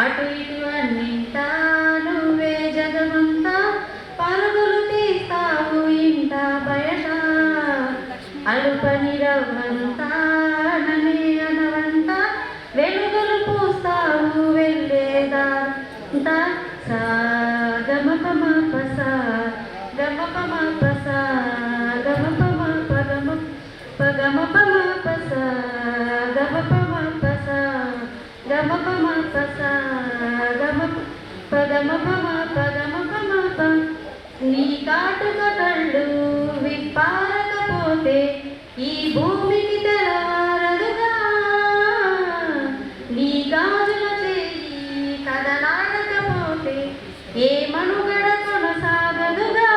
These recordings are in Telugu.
అటు ఇటు అన్నింటా నువ్వే జగమంతా పరుగులు తీస్తావు ఇంట బయట అలుపని రవ్వంతా ననే అనవంతా వెలుగులు పూస్తావు వెళ్ళేదంతా సా గమ పమ పస గమ పమ పస గమ పమ పగమ పగమ పమ పస గమ పమ పస గమ పమ పస గమ పగమ పమ పగమ పమ ప నీ కాటుక కళ్ళు విప్పారకపోతే ఈ భూమికి తెలవారదుగా నీ గాజుల చేయి కదలాడకపోతే ఏ మనుగడ కొనసాగదుగా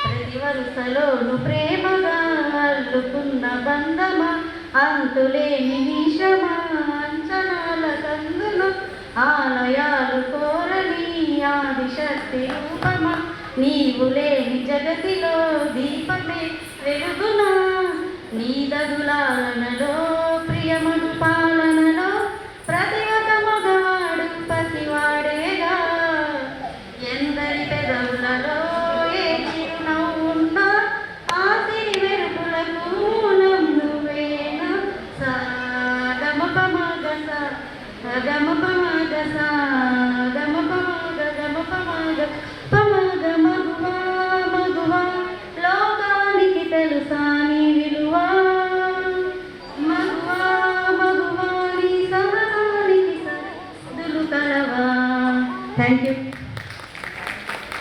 ప్రతి వరుసలోను ప్రేమగా అల్లుకున్న బంధమా అంతులేని నిషమా అంచనాల కందును ఆలయాలు కోరని ఆదిశక్తి రూపమా నీవు లేని జగతిలో దీపమే వెలుగునా నీ దగులాలనలో ప్రియమను పాలనలో ప్రతి ఒక్క మగవాడు పసివాడేగా ఎందరి పెదవులలో ఏ చిరునవ్వున్నా ఆ సిరి మెరుపులకు మూలం నువ్వేనా సా గమ పమ గస గమ పమ గస